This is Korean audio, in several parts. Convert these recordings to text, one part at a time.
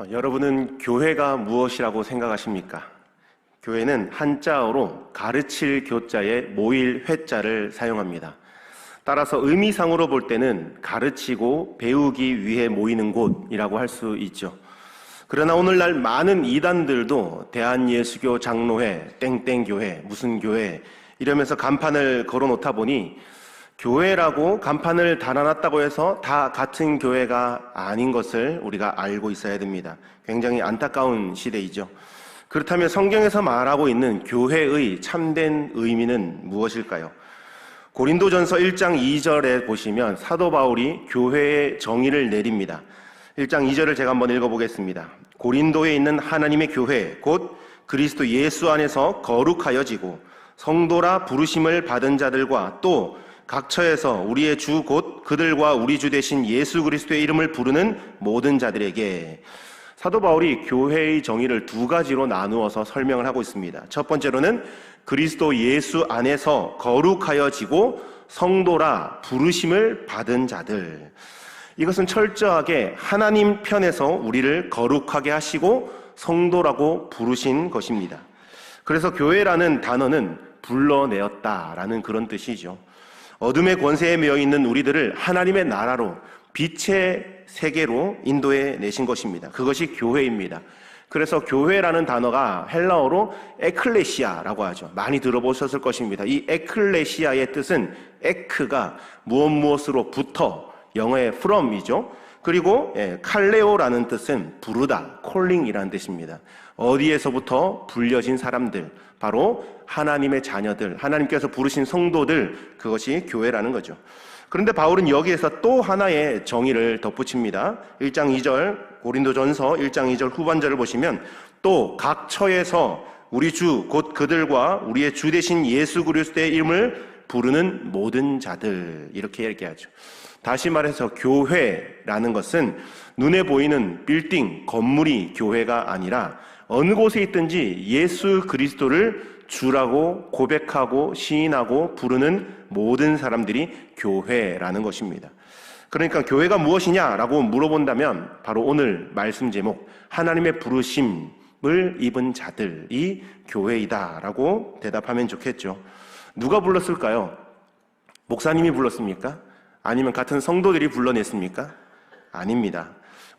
여러분은 교회가 무엇이라고 생각하십니까? 교회는 한자어로 가르칠 교자에 모일 회자를 사용합니다. 따라서 의미상으로 볼 때는 가르치고 배우기 위해 모이는 곳이라고 할 수 있죠. 그러나 오늘날 많은 이단들도 대한예수교 장로회, 땡땡교회, 무슨 교회 이러면서 간판을 걸어놓다 보니 교회라고 간판을 달아놨다고 해서 다 같은 교회가 아닌 것을 우리가 알고 있어야 됩니다. 굉장히 안타까운 시대이죠. 그렇다면 성경에서 말하고 있는 교회의 참된 의미는 무엇일까요? 고린도전서 1장 2절에 보시면 사도 바울이 교회의 정의를 내립니다. 1장 2절을 제가 한번 읽어보겠습니다. 고린도에 있는 하나님의 교회 곧 그리스도 예수 안에서 거룩하여지고 성도라 부르심을 받은 자들과 또 각처에서 우리의 주 곧 그들과 우리 주 되신 예수 그리스도의 이름을 부르는 모든 자들에게. 사도 바울이 교회의 정의를 두 가지로 나누어서 설명을 하고 있습니다. 첫 번째로는 그리스도 예수 안에서 거룩하여지고 성도라 부르심을 받은 자들. 이것은 철저하게 하나님 편에서 우리를 거룩하게 하시고 성도라고 부르신 것입니다. 그래서 교회라는 단어는 불러내었다라는 그런 뜻이죠. 어둠의 권세에 매여 있는 우리들을 하나님의 나라로 빛의 세계로 인도해 내신 것입니다. 그것이 교회입니다. 그래서 교회라는 단어가 헬라어로 에클레시아라고 하죠. 많이 들어보셨을 것입니다. 이 에클레시아의 뜻은 에크가 무엇으로부터 영어의 from이죠. 그리고 칼레오라는 뜻은 부르다, 콜링이라는 뜻입니다. 어디에서부터 불려진 사람들, 바로 하나님의 자녀들, 하나님께서 부르신 성도들, 그것이 교회라는 거죠. 그런데 바울은 여기에서 또 하나의 정의를 덧붙입니다. 1장 2절, 고린도전서 1장 2절 후반절을 보시면 또 각처에서 우리 주 곧 그들과 우리의 주 되신 예수 그리스도의 이름을 부르는 모든 자들, 이렇게 얘기하죠. 다시 말해서 교회라는 것은 눈에 보이는 빌딩, 건물이 교회가 아니라 어느 곳에 있든지 예수 그리스도를 주라고 고백하고 시인하고 부르는 모든 사람들이 교회라는 것입니다. 그러니까 교회가 무엇이냐라고 물어본다면 바로 오늘 말씀 제목 하나님의 부르심을 입은 자들이 교회이다라고 대답하면 좋겠죠. 누가 불렀을까요? 목사님이 불렀습니까? 아니면 같은 성도들이 불러냈습니까? 아닙니다.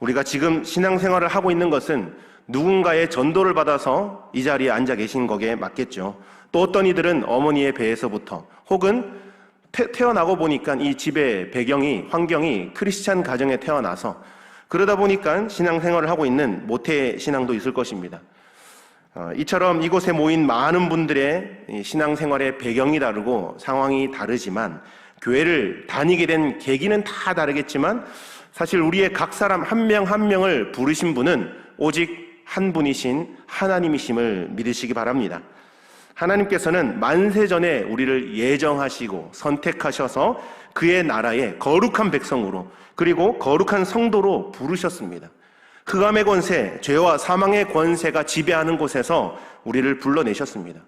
우리가 지금 신앙생활을 하고 있는 것은 누군가의 전도를 받아서 이 자리에 앉아 계신 거기에 맞겠죠. 또 어떤 이들은 어머니의 배에서부터 혹은 태어나고 보니까 이 집의 배경이, 환경이 크리스찬 가정에 태어나서 그러다 보니까 신앙생활을 하고 있는 모태신앙도 있을 것입니다. 이처럼 이곳에 모인 많은 분들의 신앙생활의 배경이 다르고 상황이 다르지만 교회를 다니게 된 계기는 다 다르겠지만 사실 우리의 각 사람 한 명 한 명을 부르신 분은 오직 한 분이신 하나님이심을 믿으시기 바랍니다. 하나님께서는 만세전에 우리를 예정하시고 선택하셔서 그의 나라의 거룩한 백성으로 그리고 거룩한 성도로 부르셨습니다. 흑암의 권세, 죄와 사망의 권세가 지배하는 곳에서 우리를 불러내셨습니다.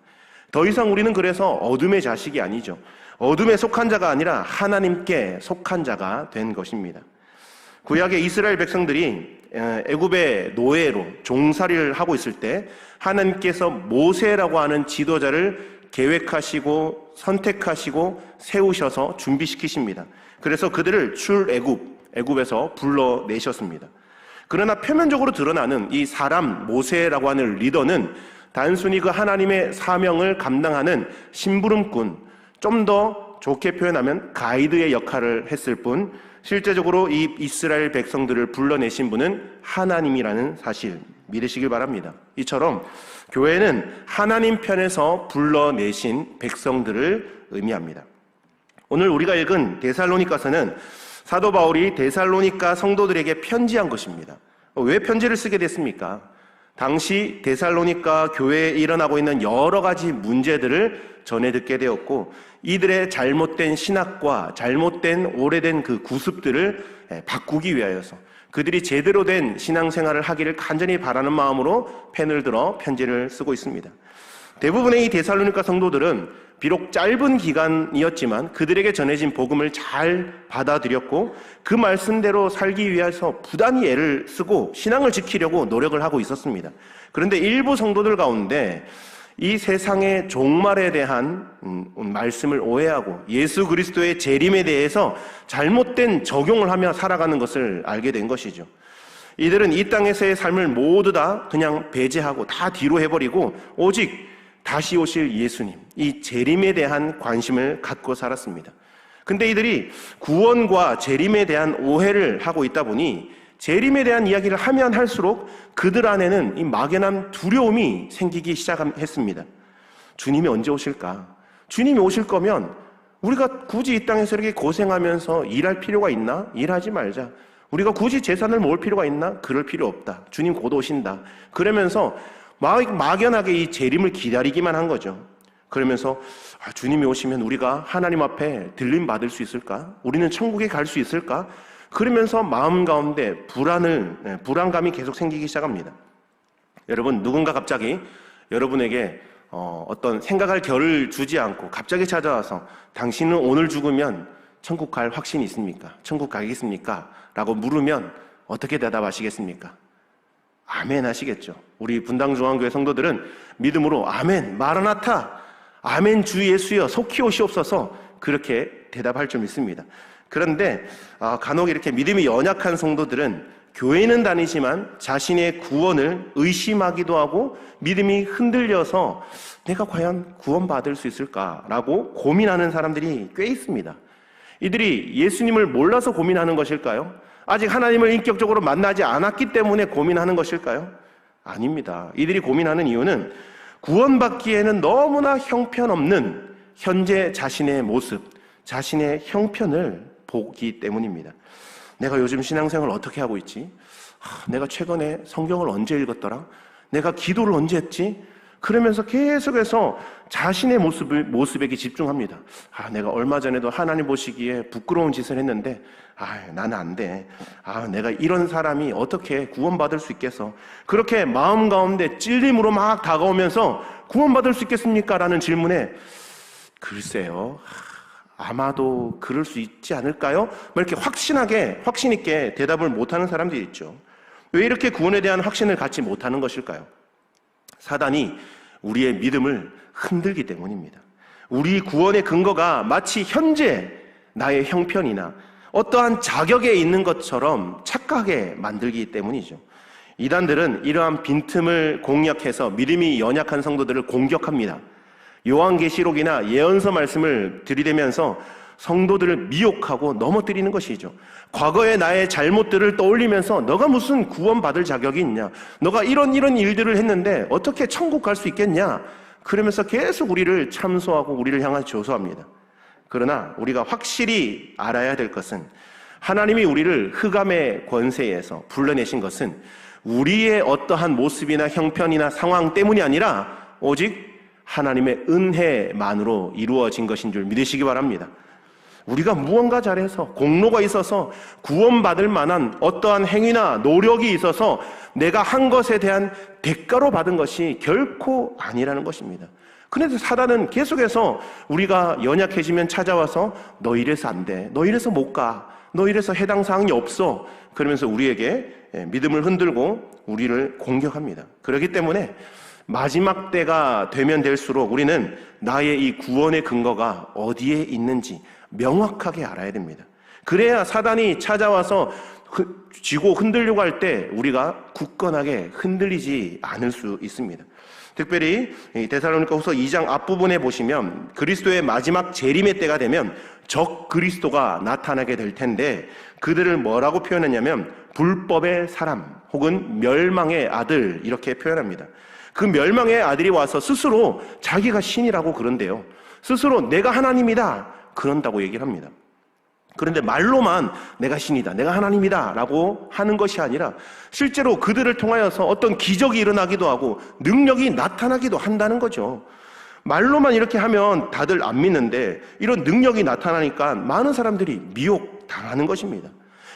더 이상 우리는 그래서 어둠의 자식이 아니죠. 어둠에 속한 자가 아니라 하나님께 속한 자가 된 것입니다. 구약의 이스라엘 백성들이 애굽의 노예로 종살이를 하고 있을 때 하나님께서 모세라고 하는 지도자를 계획하시고 선택하시고 세우셔서 준비시키십니다. 그래서 그들을 애굽에서 불러내셨습니다. 그러나 표면적으로 드러나는 이 사람 모세라고 하는 리더는 단순히 그 하나님의 사명을 감당하는 심부름꾼, 좀 더 좋게 표현하면 가이드의 역할을 했을 뿐 실제적으로 이 이스라엘 백성들을 불러내신 분은 하나님이라는 사실 믿으시길 바랍니다. 이처럼 교회는 하나님 편에서 불러내신 백성들을 의미합니다. 오늘 우리가 읽은 데살로니가서는 사도 바울이 데살로니가 성도들에게 편지한 것입니다. 왜 편지를 쓰게 됐습니까? 당시 데살로니가 교회에 일어나고 있는 여러 가지 문제들을 전해 듣게 되었고 이들의 잘못된 신학과 잘못된 오래된 그 구습들을 바꾸기 위하여서 그들이 제대로 된 신앙생활을 하기를 간절히 바라는 마음으로 펜을 들어 편지를 쓰고 있습니다. 대부분의 이 데살로니가 성도들은 비록 짧은 기간이었지만 그들에게 전해진 복음을 잘 받아들였고 그 말씀대로 살기 위해서 부단히 애를 쓰고 신앙을 지키려고 노력을 하고 있었습니다. 그런데 일부 성도들 가운데 이 세상의 종말에 대한 말씀을 오해하고 예수 그리스도의 재림에 대해서 잘못된 적용을 하며 살아가는 것을 알게 된 것이죠. 이들은 이 땅에서의 삶을 모두 다 그냥 배제하고 다 뒤로 해버리고 오직 다시 오실 예수님, 이 재림에 대한 관심을 갖고 살았습니다. 근데 이들이 구원과 재림에 대한 오해를 하고 있다 보니 재림에 대한 이야기를 하면 할수록 그들 안에는 이 막연한 두려움이 생기기 시작했습니다. 주님이 언제 오실까? 주님이 오실 거면 우리가 굳이 이 땅에서 이렇게 고생하면서 일할 필요가 있나? 일하지 말자. 우리가 굳이 재산을 모을 필요가 있나? 그럴 필요 없다. 주님 곧 오신다. 그러면서 막연하게 이 재림을 기다리기만 한 거죠. 그러면서 주님이 오시면 우리가 하나님 앞에 들림 받을 수 있을까? 우리는 천국에 갈 수 있을까? 그러면서 마음 가운데 불안감이 계속 생기기 시작합니다. 여러분, 누군가 갑자기 여러분에게 어떤 생각할 겨를 주지 않고 갑자기 찾아와서 당신은 오늘 죽으면 천국 갈 확신이 있습니까? 천국 가겠습니까? 라고 물으면 어떻게 대답하시겠습니까? 아멘 하시겠죠. 우리 분당중앙교회 성도들은 믿음으로 아멘, 마라나타, 아멘 주 예수여 속히 오시옵소서 그렇게 대답할 줄 믿습니다. 그런데 간혹 이렇게 믿음이 연약한 성도들은 교회는 다니지만 자신의 구원을 의심하기도 하고 믿음이 흔들려서 내가 과연 구원받을 수 있을까라고 고민하는 사람들이 꽤 있습니다. 이들이 예수님을 몰라서 고민하는 것일까요? 아직 하나님을 인격적으로 만나지 않았기 때문에 고민하는 것일까요? 아닙니다. 이들이 고민하는 이유는 구원받기에는 너무나 형편없는 현재 자신의 모습, 자신의 형편을 보기 때문입니다. 내가 요즘 신앙생활을 어떻게 하고 있지? 내가 최근에 성경을 언제 읽었더라? 내가 기도를 언제 했지? 그러면서 계속해서 자신의 모습에게 집중합니다. 내가 얼마 전에도 하나님 보시기에 부끄러운 짓을 했는데 나는 안 돼. 내가 이런 사람이 어떻게 구원받을 수 있겠어? 그렇게 마음 가운데 찔림으로 막 다가오면서 구원받을 수 있겠습니까? 라는 질문에 글쎄요. 아마도 그럴 수 있지 않을까요? 이렇게 확신 있게 대답을 못하는 사람들이 있죠. 왜 이렇게 구원에 대한 확신을 갖지 못하는 것일까요? 사단이 우리의 믿음을 흔들기 때문입니다. 우리 구원의 근거가 마치 현재 나의 형편이나 어떠한 자격에 있는 것처럼 착각하게 만들기 때문이죠. 이단들은 이러한 빈틈을 공략해서 믿음이 연약한 성도들을 공격합니다. 요한계시록이나 예언서 말씀을 들이대면서 성도들을 미혹하고 넘어뜨리는 것이죠. 과거의 나의 잘못들을 떠올리면서 너가 무슨 구원받을 자격이 있냐? 너가 이런 일들을 했는데 어떻게 천국 갈 수 있겠냐? 그러면서 계속 우리를 참소하고 우리를 향해 조소합니다. 그러나 우리가 확실히 알아야 될 것은 하나님이 우리를 흑암의 권세에서 불러내신 것은 우리의 어떠한 모습이나 형편이나 상황 때문이 아니라 오직 하나님의 은혜만으로 이루어진 것인 줄 믿으시기 바랍니다. 우리가 무언가 잘해서 공로가 있어서 구원받을 만한 어떠한 행위나 노력이 있어서 내가 한 것에 대한 대가로 받은 것이 결코 아니라는 것입니다. 그런데 사단은 계속해서 우리가 연약해지면 찾아와서 너 이래서 안 돼, 너 이래서 못 가, 너 이래서 해당 사항이 없어 그러면서 우리에게 믿음을 흔들고 우리를 공격합니다. 그렇기 때문에 마지막 때가 되면 될수록 우리는 나의 이 구원의 근거가 어디에 있는지 명확하게 알아야 됩니다. 그래야 사단이 찾아와서 쥐고 흔들려고 할 때 우리가 굳건하게 흔들리지 않을 수 있습니다. 특별히 데살로니가 후서 2장 앞부분에 보시면 그리스도의 마지막 재림의 때가 되면 적 그리스도가 나타나게 될 텐데 그들을 뭐라고 표현했냐면 불법의 사람 혹은 멸망의 아들 이렇게 표현합니다. 그 멸망의 아들이 와서 스스로 자기가 신이라고 그런데요. 스스로 내가 하나님이다 그런다고 얘기를 합니다. 그런데 말로만 내가 신이다, 내가 하나님이다 라고 하는 것이 아니라 실제로 그들을 통하여서 어떤 기적이 일어나기도 하고 능력이 나타나기도 한다는 거죠. 말로만 이렇게 하면 다들 안 믿는데 이런 능력이 나타나니까 많은 사람들이 미혹당하는 것입니다.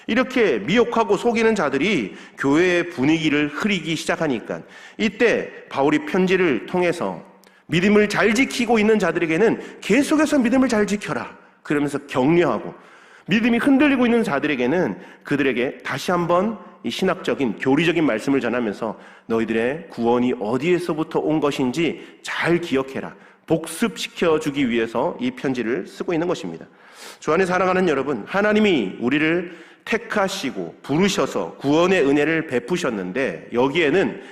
이렇게 미혹하고 속이는 자들이 교회의 분위기를 흐리기 시작하니까 이때 바울이 편지를 통해서 믿음을 잘 지키고 있는 자들에게는 계속해서 믿음을 잘 지켜라 그러면서 격려하고, 믿음이 흔들리고 있는 자들에게는 그들에게 다시 한번 이 신학적인 교리적인 말씀을 전하면서 너희들의 구원이 어디에서부터 온 것인지 잘 기억해라, 복습시켜 주기 위해서 이 편지를 쓰고 있는 것입니다. 주 안에 사랑하는 여러분, 하나님이 우리를 택하시고 부르셔서 구원의 은혜를 베푸셨는데 여기에는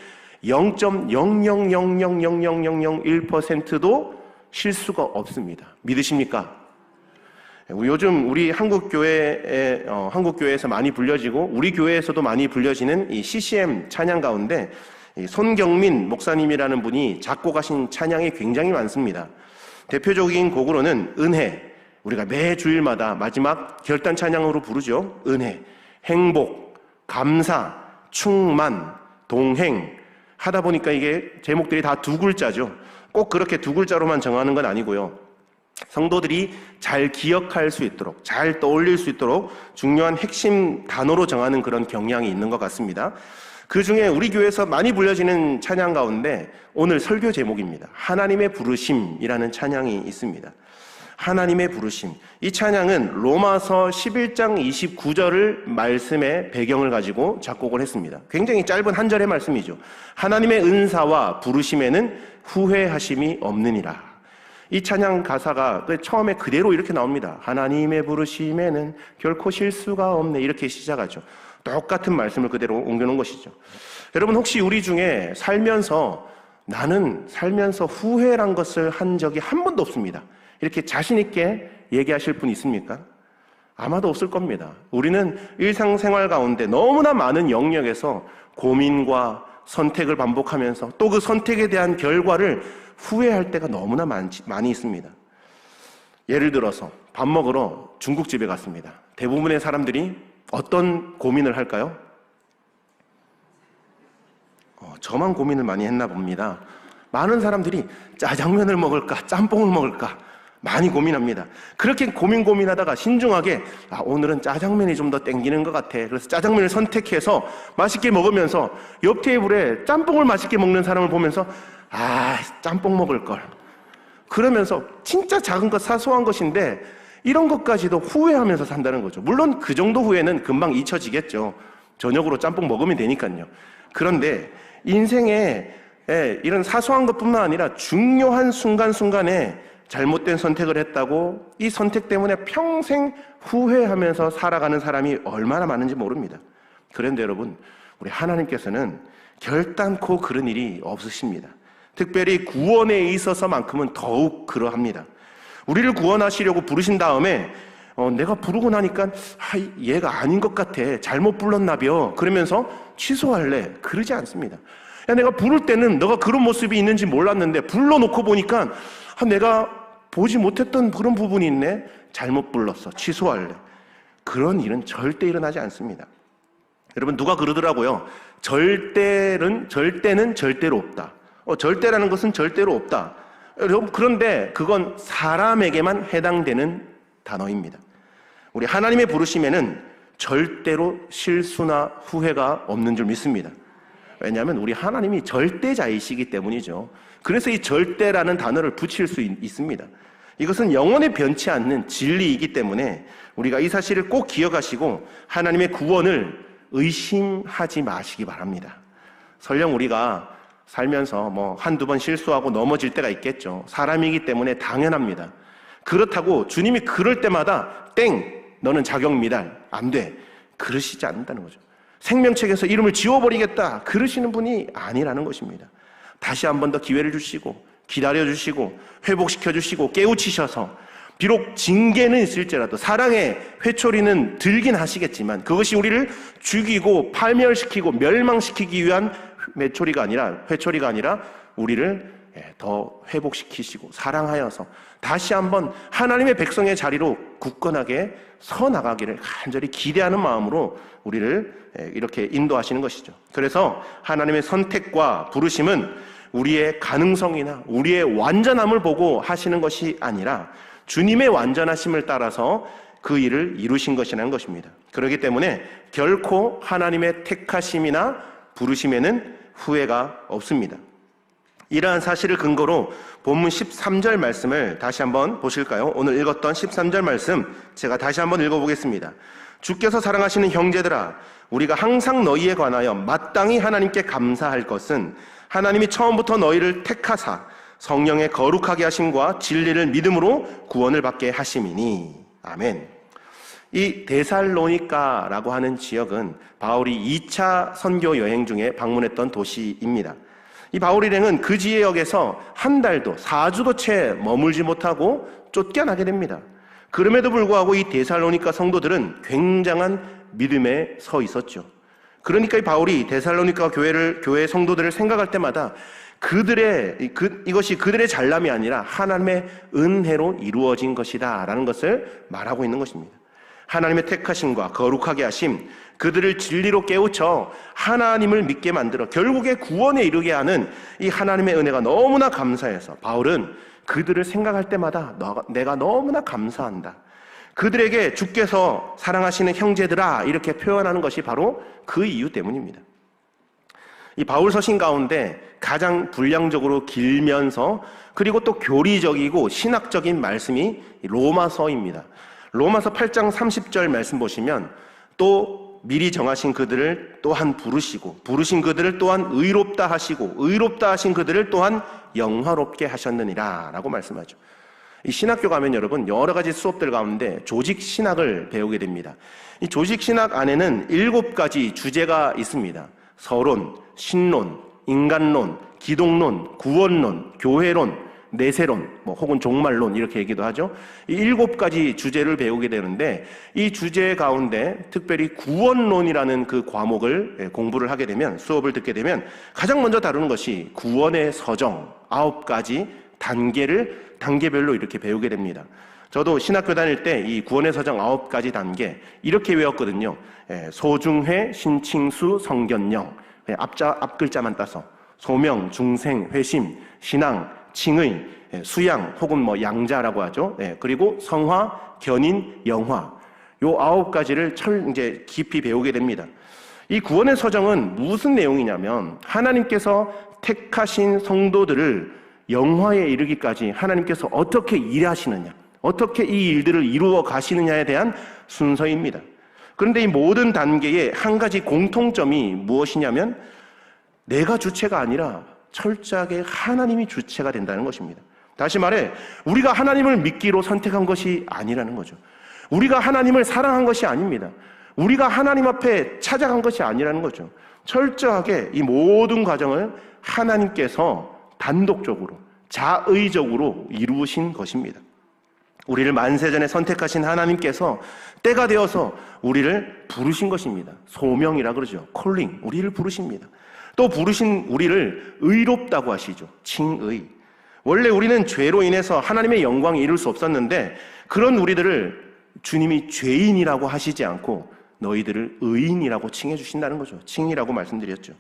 0.000000001%도 실수가 없습니다. 믿으십니까? 요즘 우리 한국교회에서 많이 불려지고 우리 교회에서도 많이 불려지는 이 CCM 찬양 가운데 손경민 목사님이라는 분이 작곡하신 찬양이 굉장히 많습니다. 대표적인 곡으로는 은혜, 우리가 매 주일마다 마지막 결단 찬양으로 부르죠. 은혜, 행복, 감사, 충만, 동행 하다 보니까 이게 제목들이 다 두 글자죠. 꼭 그렇게 두 글자로만 정하는 건 아니고요. 성도들이 잘 기억할 수 있도록, 잘 떠올릴 수 있도록 중요한 핵심 단어로 정하는 그런 경향이 있는 것 같습니다. 그 중에 우리 교회에서 많이 불려지는 찬양 가운데 오늘 설교 제목입니다. 하나님의 부르심이라는 찬양이 있습니다. 하나님의 부르심. 이 찬양은 로마서 11장 29절을 말씀의 배경을 가지고 작곡을 했습니다. 굉장히 짧은 한 절의 말씀이죠. 하나님의 은사와 부르심에는 후회하심이 없느니라. 이 찬양 가사가 처음에 그대로 이렇게 나옵니다. 하나님의 부르심에는 결코 실수가 없네, 이렇게 시작하죠. 똑같은 말씀을 그대로 옮겨놓은 것이죠. 여러분, 혹시 우리 중에 나는 살면서 후회란 것을 한 적이 한 번도 없습니다, 이렇게 자신 있게 얘기하실 분 있습니까? 아마도 없을 겁니다. 우리는 일상생활 가운데 너무나 많은 영역에서 고민과 선택을 반복하면서 또 그 선택에 대한 결과를 후회할 때가 너무나 많이 있습니다. 예를 들어서 밥 먹으러 중국집에 갔습니다. 대부분의 사람들이 어떤 고민을 할까요? 저만 고민을 많이 했나 봅니다. 많은 사람들이 짜장면을 먹을까, 짬뽕을 먹을까 많이 고민합니다. 그렇게 고민하다가 신중하게 오늘은 짜장면이 좀 더 땡기는 것 같아. 그래서 짜장면을 선택해서 맛있게 먹으면서 옆 테이블에 짬뽕을 맛있게 먹는 사람을 보면서 짬뽕 먹을 걸. 그러면서 진짜 작은 것, 사소한 것인데 이런 것까지도 후회하면서 산다는 거죠. 물론 그 정도 후회는 금방 잊혀지겠죠. 저녁으로 짬뽕 먹으면 되니까요. 그런데 인생에 이런 사소한 것뿐만 아니라 중요한 순간순간에 잘못된 선택을 했다고 이 선택 때문에 평생 후회하면서 살아가는 사람이 얼마나 많은지 모릅니다. 그런데 여러분, 우리 하나님께서는 결단코 그런 일이 없으십니다. 특별히 구원에 있어서만큼은 더욱 그러합니다. 우리를 구원하시려고 부르신 다음에 내가 부르고 나니까 얘가 아닌 것 같아, 잘못 불렀나벼, 그러면서 취소할래, 그러지 않습니다. 내가 부를 때는 너가 그런 모습이 있는지 몰랐는데 불러놓고 보니까 내가 보지 못했던 그런 부분이 있네, 잘못 불렀어, 취소할래. 그런 일은 절대 일어나지 않습니다. 여러분, 누가 그러더라고요. 절대는 절대로 없다. 절대라는 것은 절대로 없다. 여러분, 그런데 그건 사람에게만 해당되는 단어입니다. 우리 하나님의 부르심에는 절대로 실수나 후회가 없는 줄 믿습니다. 왜냐하면 우리 하나님이 절대자이시기 때문이죠. 그래서 이 절대라는 단어를 붙일 수 있습니다. 이것은 영원히 변치 않는 진리이기 때문에 우리가 이 사실을 꼭 기억하시고 하나님의 구원을 의심하지 마시기 바랍니다. 설령 우리가 살면서 한두 번 실수하고 넘어질 때가 있겠죠. 사람이기 때문에 당연합니다. 그렇다고 주님이 그럴 때마다 너는 자격 미달, 안 돼, 그러시지 않는다는 거죠. 생명책에서 이름을 지워버리겠다, 그러시는 분이 아니라는 것입니다. 다시 한 번 더 기회를 주시고 기다려주시고 회복시켜주시고 깨우치셔서 비록 징계는 있을지라도 사랑의 회초리는 들긴 하시겠지만 그것이 우리를 죽이고 파멸시키고 멸망시키기 위한 회초리가 아니라 우리를 더 회복시키시고 사랑하여서 다시 한번 하나님의 백성의 자리로 굳건하게 서 나가기를 간절히 기대하는 마음으로 우리를 이렇게 인도하시는 것이죠. 그래서 하나님의 선택과 부르심은 우리의 가능성이나 우리의 완전함을 보고 하시는 것이 아니라 주님의 완전하심을 따라서 그 일을 이루신 것이라는 것입니다. 그렇기 때문에 결코 하나님의 택하심이나 부르심에는 후회가 없습니다. 이러한 사실을 근거로 본문 13절 말씀을 다시 한번 보실까요? 오늘 읽었던 13절 말씀 제가 다시 한번 읽어보겠습니다. 주께서 사랑하시는 형제들아, 우리가 항상 너희에 관하여 마땅히 하나님께 감사할 것은 하나님이 처음부터 너희를 택하사 성령의 거룩하게 하심과 진리를 믿음으로 구원을 받게 하심이니. 아멘. 이 데살로니가라고 하는 지역은 바울이 2차 선교 여행 중에 방문했던 도시입니다. 이 바울 일행은 그 지역에서 한 달도 4주도 채 머물지 못하고 쫓겨나게 됩니다. 그럼에도 불구하고 이 데살로니가 성도들은 굉장한 믿음에 서 있었죠. 그러니까 이 바울이 데살로니가 교회 성도들을 생각할 때마다 이것이 그들의 잘남이 아니라 하나님의 은혜로 이루어진 것이다 라는 것을 말하고 있는 것입니다. 하나님의 택하심과 거룩하게 하심, 그들을 진리로 깨우쳐 하나님을 믿게 만들어 결국에 구원에 이르게 하는 이 하나님의 은혜가 너무나 감사해서 바울은 그들을 생각할 때마다 내가 너무나 감사한다. 그들에게 주께서 사랑하시는 형제들아 이렇게 표현하는 것이 바로 그 이유 때문입니다. 이 바울 서신 가운데 가장 분량적으로 길면서 그리고 또 교리적이고 신학적인 말씀이 로마서입니다. 로마서 8장 30절 말씀 보시면 또 미리 정하신 그들을 또한 부르시고 부르신 그들을 또한 의롭다 하시고 의롭다 하신 그들을 또한 영화롭게 하셨느니라 라고 말씀하죠. 이 신학교 가면 여러분 여러 가지 수업들 가운데 조직신학을 배우게 됩니다. 이 조직신학 안에는 7가지 주제가 있습니다. 서론, 신론, 인간론, 기독론, 구원론, 교회론, 내세론, 혹은 종말론 이렇게 얘기도 하죠. 이 7가지 주제를 배우게 되는데 이 주제 가운데 특별히 구원론이라는 그 과목을 공부를 하게 되면 수업을 듣게 되면 가장 먼저 다루는 것이 구원의 서정 9가지 단계별로 이렇게 배우게 됩니다. 저도 신학교 다닐 때 이 구원의 서정 9가지 단계 이렇게 외웠거든요. 소중회, 신칭수, 성견령 앞글자만 따서 소명, 중생, 회심, 신앙, 칭의, 수양 혹은 양자라고 하죠. 그리고 성화, 견인, 영화 요 9가지를 이제 깊이 배우게 됩니다. 이 구원의 서정은 무슨 내용이냐면 하나님께서 택하신 성도들을 영화에 이르기까지 하나님께서 어떻게 일하시느냐, 어떻게 이 일들을 이루어 가시느냐에 대한 순서입니다. 그런데 이 모든 단계에 한 가지 공통점이 무엇이냐면 내가 주체가 아니라 철저하게 하나님이 주체가 된다는 것입니다. 다시 말해 우리가 하나님을 믿기로 선택한 것이 아니라는 거죠. 우리가 하나님을 사랑한 것이 아닙니다. 우리가 하나님 앞에 찾아간 것이 아니라는 거죠. 철저하게 이 모든 과정을 하나님께서 단독적으로 자의적으로 이루신 것입니다. 우리를 만세전에 선택하신 하나님께서 때가 되어서 우리를 부르신 것입니다. 소명이라 그러죠. 콜링, 우리를 부르십니다. 또 부르신 우리를 의롭다고 하시죠. 칭의. 원래 우리는 죄로 인해서 하나님의 영광에 이룰 수 없었는데 그런 우리들을 주님이 죄인이라고 하시지 않고 너희들을 의인이라고 칭해 주신다는 거죠. 칭이라고 말씀드렸죠.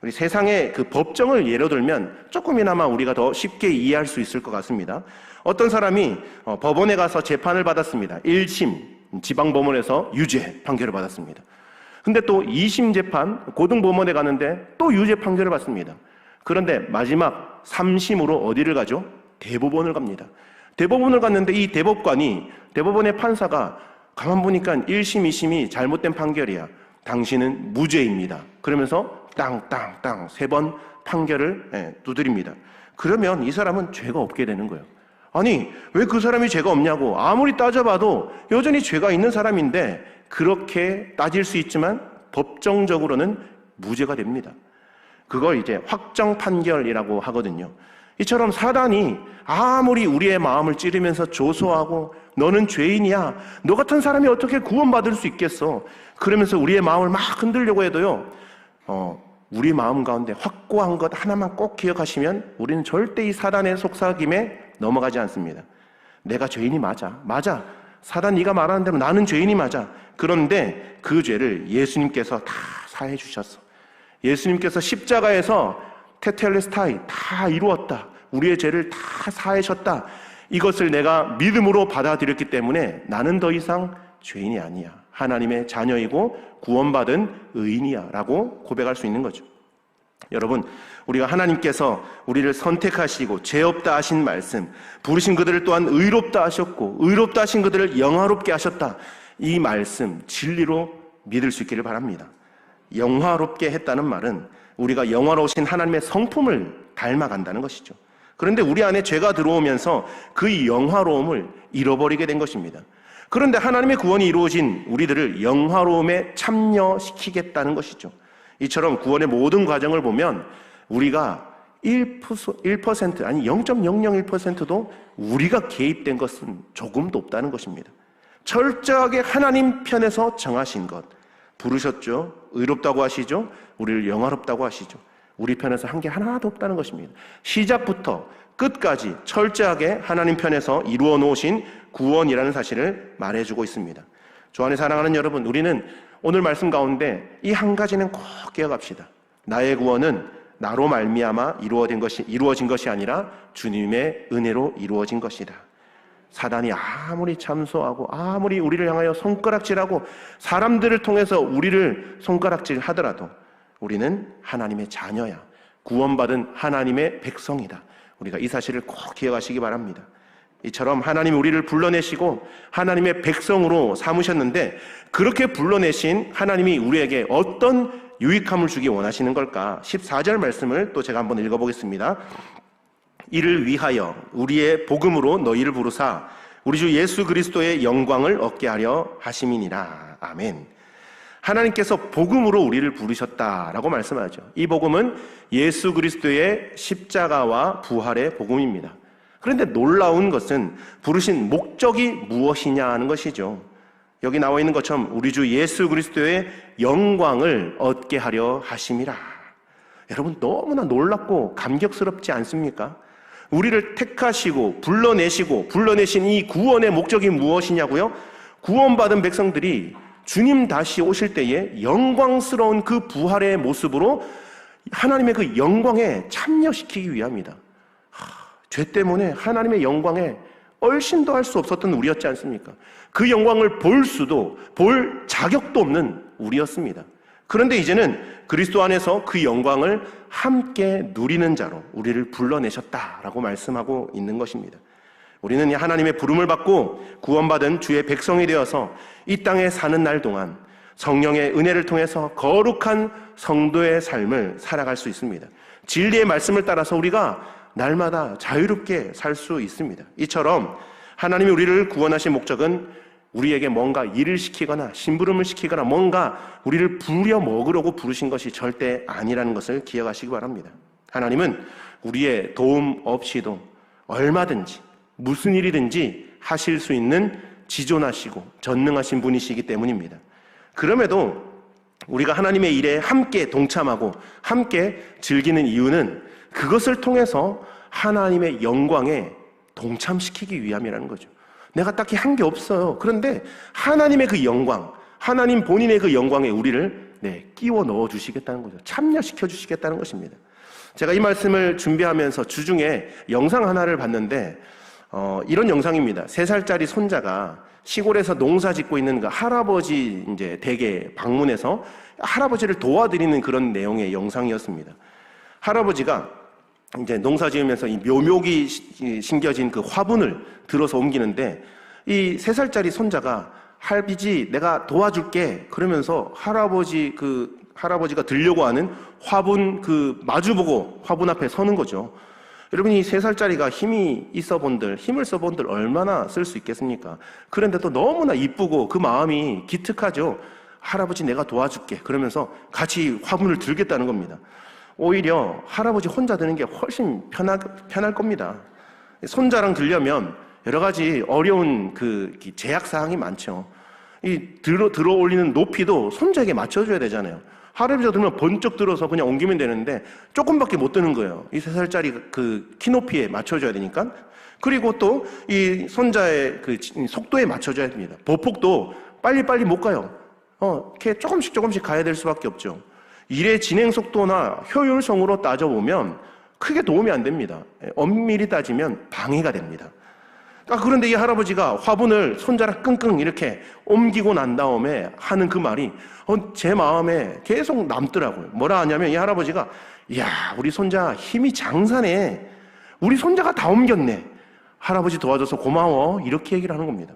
우리 세상의 그 법정을 예로 들면 조금이나마 우리가 더 쉽게 이해할 수 있을 것 같습니다. 어떤 사람이 법원에 가서 재판을 받았습니다. 1심 지방법원에서 유죄 판결을 받았습니다. 근데 또 2심 재판 고등법원에 가는데 또 유죄 판결을 받습니다. 그런데 마지막 3심으로 어디를 가죠? 대법원을 갑니다. 대법원을 갔는데 이 대법원의 판사가 가만 보니까 1심, 2심이 잘못된 판결이야. 당신은 무죄입니다. 그러면서 땅땅땅 3번 판결을 두드립니다. 그러면 이 사람은 죄가 없게 되는 거예요. 아니 왜 그 사람이 죄가 없냐고. 아무리 따져봐도 여전히 죄가 있는 사람인데 그렇게 따질 수 있지만 법정적으로는 무죄가 됩니다. 그걸 이제 확정 판결이라고 하거든요. 이처럼 사단이 아무리 우리의 마음을 찌르면서 조소하고 너는 죄인이야, 너 같은 사람이 어떻게 구원받을 수 있겠어, 그러면서 우리의 마음을 막 흔들려고 해도요, 우리 마음 가운데 확고한 것 하나만 꼭 기억하시면 우리는 절대 이 사단의 속삭임에 넘어가지 않습니다. 내가 죄인이 맞아. 사단 네가 말하는 대로 나는 죄인이 맞아. 그런데 그 죄를 예수님께서 다 사해 주셨어. 예수님께서 십자가에서 테텔레스타이 다 이루었다. 우리의 죄를 다 사하셨다. 이것을 내가 믿음으로 받아들였기 때문에 나는 더 이상 죄인이 아니야. 하나님의 자녀이고 구원받은 의인이야 라고 고백할 수 있는 거죠. 여러분, 우리가 하나님께서 우리를 선택하시고 죄 없다 하신 말씀, 부르신 그들을 또한 의롭다 하셨고 의롭다 하신 그들을 영화롭게 하셨다, 이 말씀 진리로 믿을 수 있기를 바랍니다. 영화롭게 했다는 말은 우리가 영화로우신 하나님의 성품을 닮아간다는 것이죠. 그런데 우리 안에 죄가 들어오면서 그 영화로움을 잃어버리게 된 것입니다. 그런데 하나님의 구원이 이루어진 우리들을 영화로움에 참여시키겠다는 것이죠. 이처럼 구원의 모든 과정을 보면 우리가 1% 아니 0.001%도 우리가 개입된 것은 조금도 없다는 것입니다. 철저하게 하나님 편에서 정하신 것, 부르셨죠. 의롭다고 하시죠. 우리를 영화롭다고 하시죠. 우리 편에서 한 게 하나도 없다는 것입니다. 시작부터 끝까지 철저하게 하나님 편에서 이루어 놓으신 구원이라는 사실을 말해주고 있습니다. 주 안에 사랑하는 여러분, 우리는 오늘 말씀 가운데 이 한 가지는 꼭 기억합시다. 나의 구원은 나로 말미암아 이루어진 것이 아니라 주님의 은혜로 이루어진 것이다. 사단이 아무리 참소하고 아무리 우리를 향하여 손가락질하고 사람들을 통해서 우리를 손가락질하더라도 우리는 하나님의 자녀야. 구원받은 하나님의 백성이다. 우리가 이 사실을 꼭 기억하시기 바랍니다. 이처럼 하나님이 우리를 불러내시고 하나님의 백성으로 삼으셨는데, 그렇게 불러내신 하나님이 우리에게 어떤 유익함을 주기 원하시는 걸까? 14절 말씀을 또 제가 한번 읽어보겠습니다. 이를 위하여 우리의 복음으로 너희를 부르사 우리 주 예수 그리스도의 영광을 얻게 하려 하심이니라. 아멘. 하나님께서 복음으로 우리를 부르셨다라고 말씀하죠. 이 복음은 예수 그리스도의 십자가와 부활의 복음입니다. 그런데 놀라운 것은 부르신 목적이 무엇이냐 하는 것이죠. 여기 나와 있는 것처럼 우리 주 예수 그리스도의 영광을 얻게 하려 하심이라. 여러분, 너무나 놀랍고 감격스럽지 않습니까? 우리를 택하시고 불러내신 이 구원의 목적이 무엇이냐고요? 구원받은 백성들이 주님 다시 오실 때에 영광스러운 그 부활의 모습으로 하나님의 그 영광에 참여시키기 위함이다. 죄 때문에 하나님의 영광에 얼씬도 할 수 없었던 우리였지 않습니까? 그 영광을 볼 자격도 없는 우리였습니다. 그런데 이제는 그리스도 안에서 그 영광을 함께 누리는 자로 우리를 불러내셨다라고 말씀하고 있는 것입니다. 우리는 하나님의 부름을 받고 구원받은 주의 백성이 되어서 이 땅에 사는 날 동안 성령의 은혜를 통해서 거룩한 성도의 삶을 살아갈 수 있습니다. 진리의 말씀을 따라서 우리가 날마다 자유롭게 살 수 있습니다. 이처럼 하나님이 우리를 구원하신 목적은 우리에게 뭔가 일을 시키거나 심부름을 시키거나 뭔가 우리를 부려 먹으려고 부르신 것이 절대 아니라는 것을 기억하시기 바랍니다. 하나님은 우리의 도움 없이도 얼마든지 무슨 일이든지 하실 수 있는 지존하시고 전능하신 분이시기 때문입니다. 그럼에도 우리가 하나님의 일에 함께 동참하고 함께 즐기는 이유는 그것을 통해서 하나님의 영광에 동참시키기 위함이라는 거죠. 내가 딱히 한 게 없어요. 그런데 하나님의 그 영광, 하나님 본인의 그 영광에 우리를 끼워 넣어 주시겠다는 거죠. 참여시켜 주시겠다는 것입니다. 제가 이 말씀을 준비하면서 주중에 영상 하나를 봤는데 이런 영상입니다. 3살짜리 손자가 시골에서 농사 짓고 있는 그 할아버지 댁에 방문해서 할아버지를 도와드리는 그런 내용의 영상이었습니다. 할아버지가 이제 농사 지으면서 이 묘목이 심겨진 그 화분을 들어서 옮기는데, 이 3살짜리 손자가 할아버지 내가 도와줄게 그러면서 할아버지가 들려고 하는 화분 마주보고 화분 앞에 서는 거죠. 여러분, 이 3살짜리가 힘을 써본들 얼마나 쓸 수 있겠습니까? 그런데도 너무나 이쁘고 그 마음이 기특하죠. 할아버지 내가 도와줄게 그러면서 같이 화분을 들겠다는 겁니다. 오히려 할아버지 혼자 드는 게 훨씬 편할 겁니다. 손자랑 들려면 여러 가지 어려운 제약사항이 많죠. 이 들어 올리는 높이도 손자에게 맞춰줘야 되잖아요. 할아버지가 들면 번쩍 들어서 그냥 옮기면 되는데 조금밖에 못 드는 거예요. 이 3살짜리 키 높이에 맞춰줘야 되니까. 그리고 또 이 손자의 속도에 맞춰줘야 됩니다. 보폭도 빨리빨리 못 가요. 이렇게 조금씩 가야 될 수밖에 없죠. 일의 진행 속도나 효율성으로 따져보면 크게 도움이 안 됩니다. 엄밀히 따지면 방해가 됩니다. 그런데 이 할아버지가 화분을 손자락 끙끙 이렇게 옮기고 난 다음에 하는 그 말이 제 마음에 계속 남더라고요. 뭐라 하냐면 이 할아버지가 이야, 우리 손자 힘이 장사네. 우리 손자가 다 옮겼네. 할아버지 도와줘서 고마워. 이렇게 얘기를 하는 겁니다.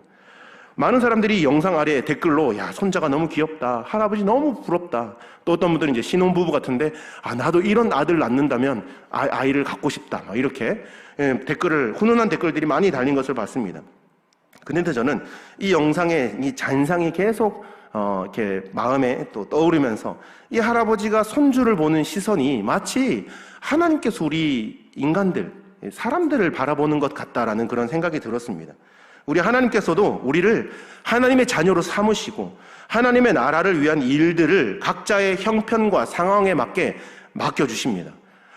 많은 사람들이 영상 아래에 댓글로 야, 손자가 너무 귀엽다. 할아버지 너무 부럽다. 또 어떤 분들은 이제 신혼부부 같은데 나도 이런 아들 낳는다면 아이를 갖고 싶다. 이렇게 훈훈한 댓글들이 많이 달린 것을 봤습니다. 근데 저는 이 영상의 이 잔상이 계속 이렇게 마음에 또 떠오르면서 이 할아버지가 손주를 보는 시선이 마치 하나님께서 우리 인간들, 사람들을 바라보는 것 같다라는 그런 생각이 들었습니다. 우리 하나님께서도 우리를 하나님의 자녀로 삼으시고 하나님의 나라를 위한 일들을 각자의 형편과 상황에 맞게 맡겨주십니다.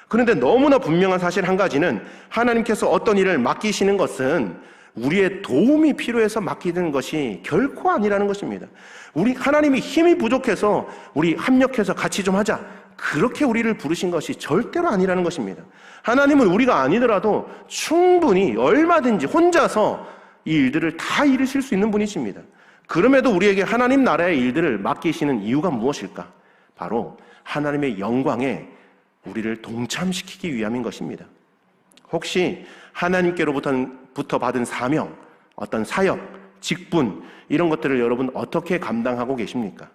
그런데 너무나 분명한 사실 한 가지는 하나님께서 어떤 일을 맡기시는 것은 우리의 도움이 필요해서 맡기는 것이 결코 아니라는 것입니다. 하나님이 힘이 부족해서 우리 합력해서 같이 좀 하자, 그렇게 우리를 부르신 것이 절대로 아니라는 것입니다. 하나님은 우리가 아니더라도 충분히 얼마든지 혼자서 이 일들을 다 이루실 수 있는 분이십니다. 그럼에도 우리에게 하나님 나라의 일들을 맡기시는 이유가 무엇일까? 바로 하나님의 영광에 우리를 동참시키기 위함인 것입니다. 혹시 하나님께로부터 받은 사명, 어떤 사역, 직분 이런 것들을 여러분 어떻게 감당하고 계십니까?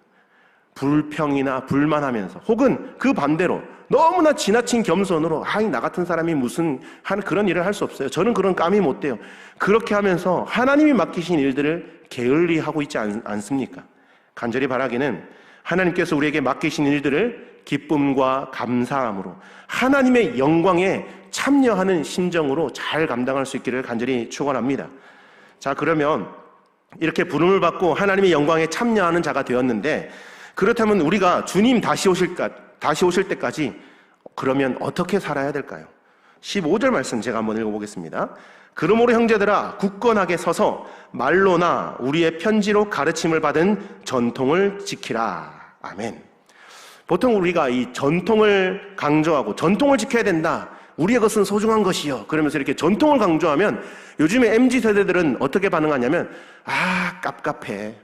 불평이나 불만하면서 혹은 그 반대로 너무나 지나친 겸손으로 나 같은 사람이 무슨 그런 일을 할 수 없어요. 저는 그런 감이 못 돼요. 그렇게 하면서 하나님이 맡기신 일들을 게을리하고 있지 않습니까? 간절히 바라기는 하나님께서 우리에게 맡기신 일들을 기쁨과 감사함으로 하나님의 영광에 참여하는 심정으로 잘 감당할 수 있기를 간절히 축원합니다. 자, 그러면 이렇게 부름을 받고 하나님의 영광에 참여하는 자가 되었는데, 그렇다면 우리가 주님 다시 오실 때까지 그러면 어떻게 살아야 될까요? 15절 말씀 제가 한번 읽어보겠습니다. 그러므로 형제들아, 굳건하게 서서 말로나 우리의 편지로 가르침을 받은 전통을 지키라. 아멘. 보통 우리가 이 전통을 강조하고 전통을 지켜야 된다, 우리의 것은 소중한 것이요, 그러면서 이렇게 전통을 강조하면 요즘에 MZ세대들은 어떻게 반응하냐면 깝깝해,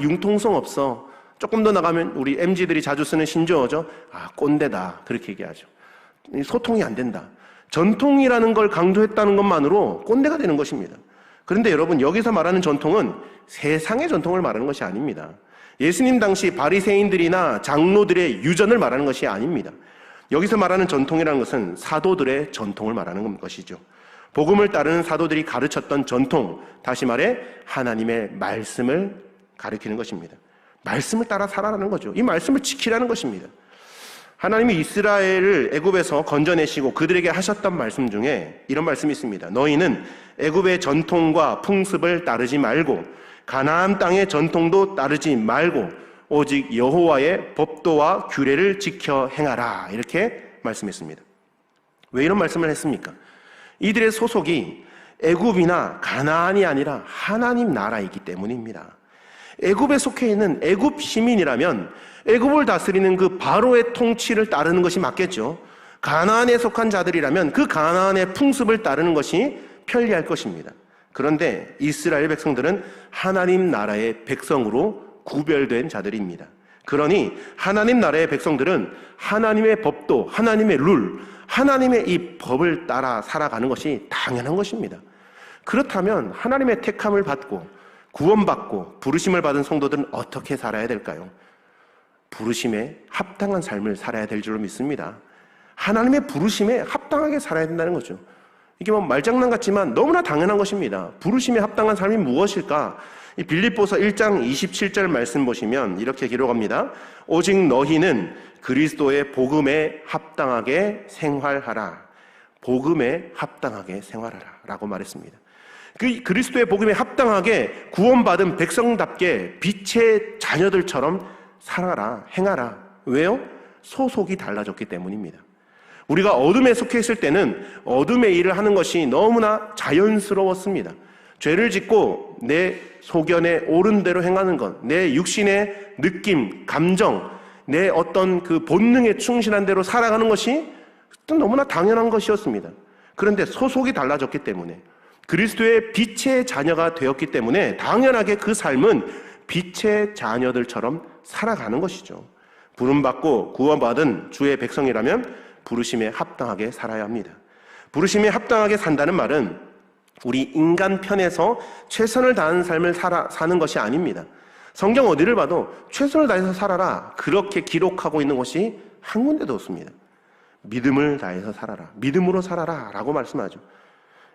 융통성 없어. 조금 더 나가면 우리 MZ들이 자주 쓰는 신조어죠. 꼰대다, 그렇게 얘기하죠. 소통이 안 된다. 전통이라는 걸 강조했다는 것만으로 꼰대가 되는 것입니다. 그런데 여러분, 여기서 말하는 전통은 세상의 전통을 말하는 것이 아닙니다. 예수님 당시 바리새인들이나 장로들의 유전을 말하는 것이 아닙니다. 여기서 말하는 전통이라는 것은 사도들의 전통을 말하는 것이죠. 복음을 따르는 사도들이 가르쳤던 전통, 다시 말해 하나님의 말씀을 가르치는 것입니다. 말씀을 따라 살아라는 거죠. 이 말씀을 지키라는 것입니다. 하나님이 이스라엘을 애굽에서 건져내시고 그들에게 하셨던 말씀 중에 이런 말씀이 있습니다. 너희는 애굽의 전통과 풍습을 따르지 말고 가나안 땅의 전통도 따르지 말고 오직 여호와의 법도와 규례를 지켜 행하라, 이렇게 말씀했습니다. 왜 이런 말씀을 했습니까? 이들의 소속이 애굽이나 가나안이 아니라 하나님 나라이기 때문입니다. 애굽에 속해 있는 애굽 시민이라면 애굽을 다스리는 그 바로의 통치를 따르는 것이 맞겠죠. 가나안에 속한 자들이라면 그 가나안의 풍습을 따르는 것이 편리할 것입니다. 그런데 이스라엘 백성들은 하나님 나라의 백성으로 구별된 자들입니다. 그러니 하나님 나라의 백성들은 하나님의 법도, 하나님의 룰, 하나님의 이 법을 따라 살아가는 것이 당연한 것입니다. 그렇다면 하나님의 택함을 받고 구원받고 부르심을 받은 성도들은 어떻게 살아야 될까요? 부르심에 합당한 삶을 살아야 될 줄로 믿습니다. 하나님의 부르심에 합당하게 살아야 된다는 거죠. 이게 말장난 같지만 너무나 당연한 것입니다. 부르심에 합당한 삶이 무엇일까? 이 빌립보서 1장 27절 말씀 보시면 이렇게 기록합니다. 오직 너희는 그리스도의 복음에 합당하게 생활하라. 복음에 합당하게 생활하라 라고 말했습니다. 그 그리스도의 복음에 합당하게 구원받은 백성답게 빛의 자녀들처럼 살아라, 행하라. 왜요? 소속이 달라졌기 때문입니다. 우리가 어둠에 속해 있을 때는 어둠의 일을 하는 것이 너무나 자연스러웠습니다. 죄를 짓고 내 소견에 옳은 대로 행하는 것, 내 육신의 느낌, 감정, 내 어떤 그 본능에 충실한 대로 살아가는 것이 너무나 당연한 것이었습니다. 그런데 소속이 달라졌기 때문에 그리스도의 빛의 자녀가 되었기 때문에 당연하게 그 삶은 빛의 자녀들처럼 살아가는 것이죠. 부름받고 구원받은 주의 백성이라면 부르심에 합당하게 살아야 합니다. 부르심에 합당하게 산다는 말은 우리 인간 편에서 최선을 다하는 삶을 사는 것이 아닙니다. 성경 어디를 봐도 최선을 다해서 살아라 그렇게 기록하고 있는 것이 한 군데도 없습니다. 믿음을 다해서 살아라, 믿음으로 살아라 라고 말씀하죠.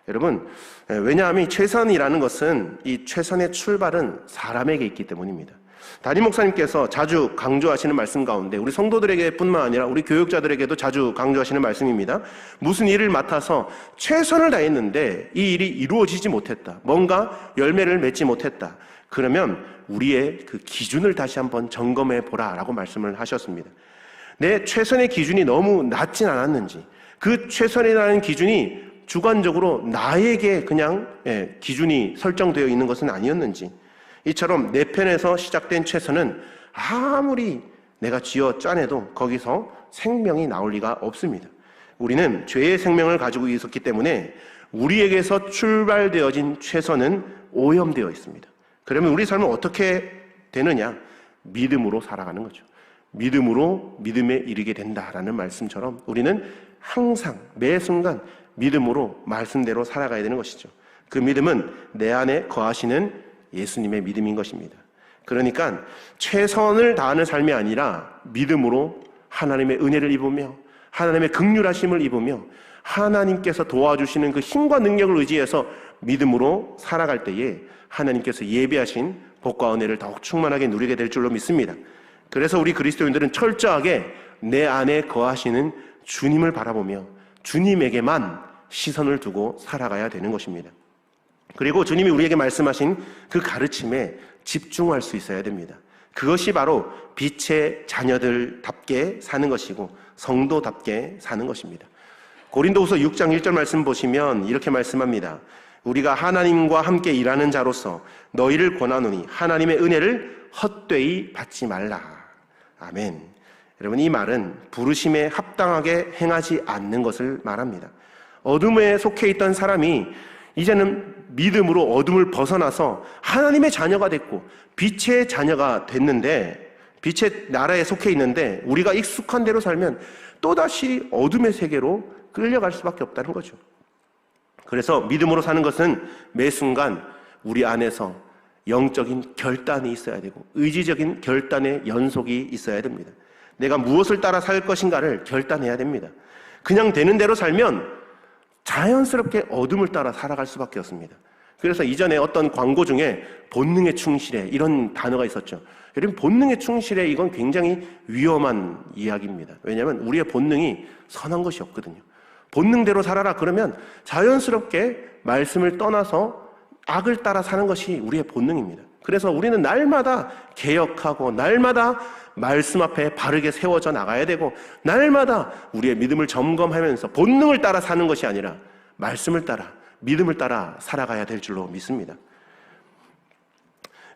여러분, 왜냐하면 최선이라는 것은 이 최선의 출발은 사람에게 있기 때문입니다. 담임 목사님께서 자주 강조하시는 말씀 가운데 우리 성도들에게 뿐만 아니라 우리 교육자들에게도 자주 강조하시는 말씀입니다. 무슨 일을 맡아서 최선을 다했는데 이 일이 이루어지지 못했다, 뭔가 열매를 맺지 못했다, 그러면 우리의 그 기준을 다시 한번 점검해 보라 라고 말씀을 하셨습니다. 내 최선의 기준이 너무 낮진 않았는지, 그 최선이라는 기준이 주관적으로 나에게 그냥 기준이 설정되어 있는 것은 아니었는지, 이처럼 내 편에서 시작된 최선은 아무리 내가 쥐어 짜내도 거기서 생명이 나올 리가 없습니다. 우리는 죄의 생명을 가지고 있었기 때문에 우리에게서 출발되어진 최선은 오염되어 있습니다. 그러면 우리 삶은 어떻게 되느냐? 믿음으로 살아가는 거죠. 믿음으로 믿음에 이르게 된다라는 말씀처럼 우리는 항상 매 순간 믿음으로 말씀대로 살아가야 되는 것이죠. 그 믿음은 내 안에 거하시는 예수님의 믿음인 것입니다. 그러니까 최선을 다하는 삶이 아니라 믿음으로 하나님의 은혜를 입으며 하나님의 긍휼하심을 입으며 하나님께서 도와주시는 그 힘과 능력을 의지해서 믿음으로 살아갈 때에 하나님께서 예비하신 복과 은혜를 더욱 충만하게 누리게 될 줄로 믿습니다. 그래서 우리 그리스도인들은 철저하게 내 안에 거하시는 주님을 바라보며 주님에게만 시선을 두고 살아가야 되는 것입니다. 그리고 주님이 우리에게 말씀하신 그 가르침에 집중할 수 있어야 됩니다. 그것이 바로 빛의 자녀들답게 사는 것이고 성도답게 사는 것입니다. 고린도후서 6장 1절 말씀 보시면 이렇게 말씀합니다. 우리가 하나님과 함께 일하는 자로서 너희를 권하노니 하나님의 은혜를 헛되이 받지 말라. 아멘. 여러분, 이 말은 부르심에 합당하게 행하지 않는 것을 말합니다. 어둠에 속해 있던 사람이 이제는 믿음으로 어둠을 벗어나서 하나님의 자녀가 됐고 빛의 자녀가 됐는데, 빛의 나라에 속해 있는데 우리가 익숙한 대로 살면 또다시 어둠의 세계로 끌려갈 수밖에 없다는 거죠. 그래서 믿음으로 사는 것은 매 순간 우리 안에서 영적인 결단이 있어야 되고 의지적인 결단의 연속이 있어야 됩니다. 내가 무엇을 따라 살 것인가를 결단해야 됩니다. 그냥 되는 대로 살면 자연스럽게 어둠을 따라 살아갈 수밖에 없습니다. 그래서 이전에 어떤 광고 중에 본능에 충실해 이런 단어가 있었죠. 여러분, 본능에 충실해 이건 굉장히 위험한 이야기입니다. 왜냐하면 우리의 본능이 선한 것이 없거든요. 본능대로 살아라 그러면 자연스럽게 말씀을 떠나서 악을 따라 사는 것이 우리의 본능입니다. 그래서 우리는 날마다 개혁하고 날마다 말씀 앞에 바르게 세워져 나가야 되고 날마다 우리의 믿음을 점검하면서 본능을 따라 사는 것이 아니라 말씀을 따라 믿음을 따라 살아가야 될 줄로 믿습니다.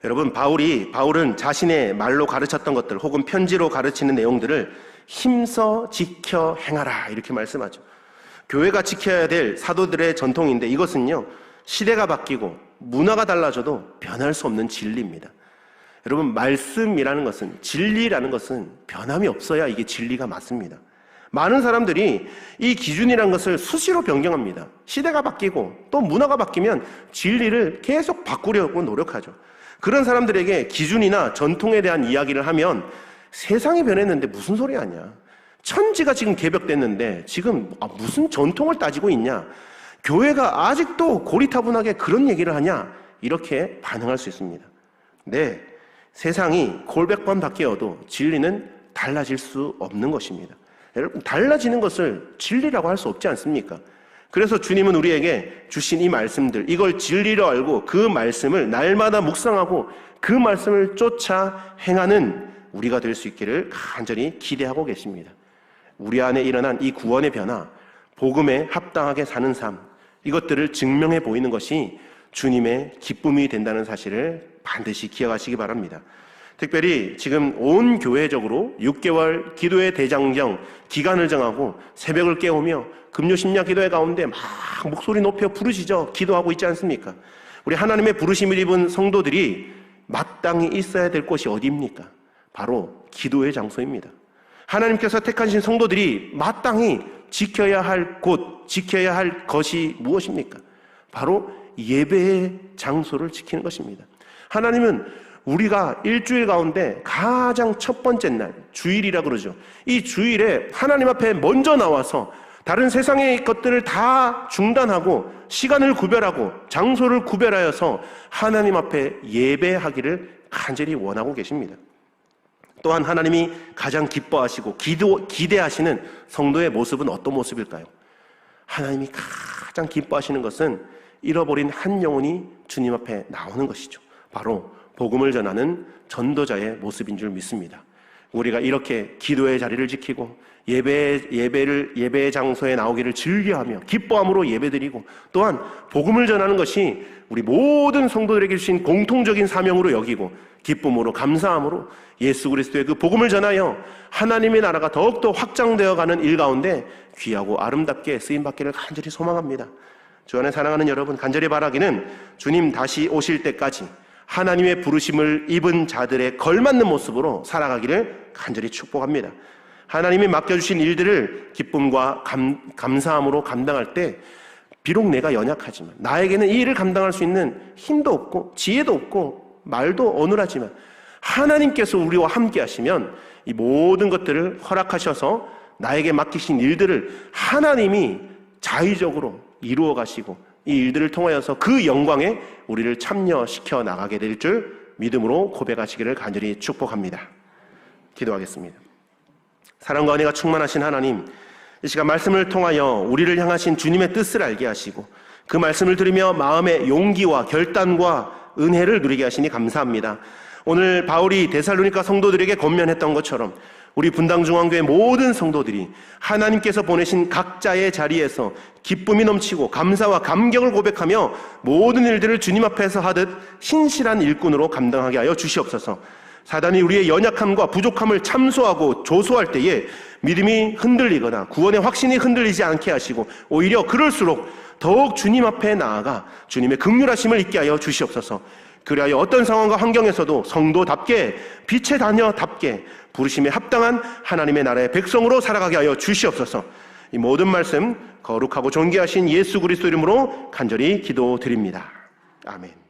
여러분, 바울은 자신의 말로 가르쳤던 것들 혹은 편지로 가르치는 내용들을 힘써 지켜 행하라 이렇게 말씀하죠. 교회가 지켜야 될 사도들의 전통인데 이것은요, 시대가 바뀌고 문화가 달라져도 변할 수 없는 진리입니다. 여러분, 말씀이라는 것은, 진리라는 것은 변함이 없어야 이게 진리가 맞습니다. 많은 사람들이 이 기준이라는 것을 수시로 변경합니다. 시대가 바뀌고 또 문화가 바뀌면 진리를 계속 바꾸려고 노력하죠. 그런 사람들에게 기준이나 전통에 대한 이야기를 하면 세상이 변했는데 무슨 소리 하냐, 천지가 지금 개벽됐는데 지금 무슨 전통을 따지고 있냐, 교회가 아직도 고리타분하게 그런 얘기를 하냐, 이렇게 반응할 수 있습니다. 네, 세상이 골백번 바뀌어도 진리는 달라질 수 없는 것입니다. 여러분, 달라지는 것을 진리라고 할 수 없지 않습니까? 그래서 주님은 우리에게 주신 이 말씀들, 이걸 진리로 알고 그 말씀을 날마다 묵상하고 그 말씀을 쫓아 행하는 우리가 될 수 있기를 간절히 기대하고 계십니다. 우리 안에 일어난 이 구원의 변화, 복음에 합당하게 사는 삶, 이것들을 증명해 보이는 것이 주님의 기쁨이 된다는 사실을 반드시 기억하시기 바랍니다. 특별히 지금 온 교회적으로 6개월 기도의 대장정 기간을 정하고 새벽을 깨우며 금요 심야 기도회 가운데 막 목소리 높여 부르시죠. 기도하고 있지 않습니까? 우리 하나님의 부르심을 입은 성도들이 마땅히 있어야 될 곳이 어디입니까? 바로 기도의 장소입니다. 하나님께서 택하신 성도들이 마땅히 지켜야 할 곳, 지켜야 할 것이 무엇입니까? 바로 예배의 장소를 지키는 것입니다. 하나님은 우리가 일주일 가운데 가장 첫 번째 날, 주일이라 그러죠. 이 주일에 하나님 앞에 먼저 나와서 다른 세상의 것들을 다 중단하고 시간을 구별하고 장소를 구별하여서 하나님 앞에 예배하기를 간절히 원하고 계십니다. 또한 하나님이 가장 기뻐하시고 기대하시는 성도의 모습은 어떤 모습일까요? 하나님이 가장 기뻐하시는 것은 잃어버린 한 영혼이 주님 앞에 나오는 것이죠. 바로 복음을 전하는 전도자의 모습인 줄 믿습니다. 우리가 이렇게 기도의 자리를 지키고 예배의 장소에 나오기를 즐겨하며 기뻐함으로 예배드리고 또한 복음을 전하는 것이 우리 모든 성도들에게 주신 공통적인 사명으로 여기고 기쁨으로 감사함으로 예수 그리스도의 그 복음을 전하여 하나님의 나라가 더욱더 확장되어가는 일 가운데 귀하고 아름답게 쓰임받기를 간절히 소망합니다. 주 안에 사랑하는 여러분, 간절히 바라기는 주님 다시 오실 때까지 하나님의 부르심을 입은 자들의 걸맞는 모습으로 살아가기를 간절히 축복합니다. 하나님이 맡겨주신 일들을 기쁨과 감사함으로 감당할 때 비록 내가 연약하지만 나에게는 이 일을 감당할 수 있는 힘도 없고 지혜도 없고 말도 어눌하지만 하나님께서 우리와 함께 하시면 이 모든 것들을 허락하셔서 나에게 맡기신 일들을 하나님이 자의적으로 이루어 가시고 이 일들을 통하여서 그 영광에 우리를 참여시켜 나가게 될 줄 믿음으로 고백하시기를 간절히 축복합니다. 기도하겠습니다. 사랑과 은혜가 충만하신 하나님, 이 시간 말씀을 통하여 우리를 향하신 주님의 뜻을 알게 하시고 그 말씀을 들으며 마음의 용기와 결단과 은혜를 누리게 하시니 감사합니다. 오늘 바울이 데살로니가 성도들에게 권면했던 것처럼 우리 분당중앙교회 모든 성도들이 하나님께서 보내신 각자의 자리에서 기쁨이 넘치고 감사와 감격을 고백하며 모든 일들을 주님 앞에서 하듯 신실한 일꾼으로 감당하게 하여 주시옵소서. 사단이 우리의 연약함과 부족함을 참소하고 조소할 때에 믿음이 흔들리거나 구원의 확신이 흔들리지 않게 하시고 오히려 그럴수록 더욱 주님 앞에 나아가 주님의 긍휼하심을 잊게 하여 주시옵소서. 그리하여 어떤 상황과 환경에서도 성도답게 빛의 자녀답게 부르심에 합당한 하나님의 나라의 백성으로 살아가게 하여 주시옵소서. 이 모든 말씀 거룩하고 존귀하신 예수 그리스도 이름으로 간절히 기도드립니다. 아멘.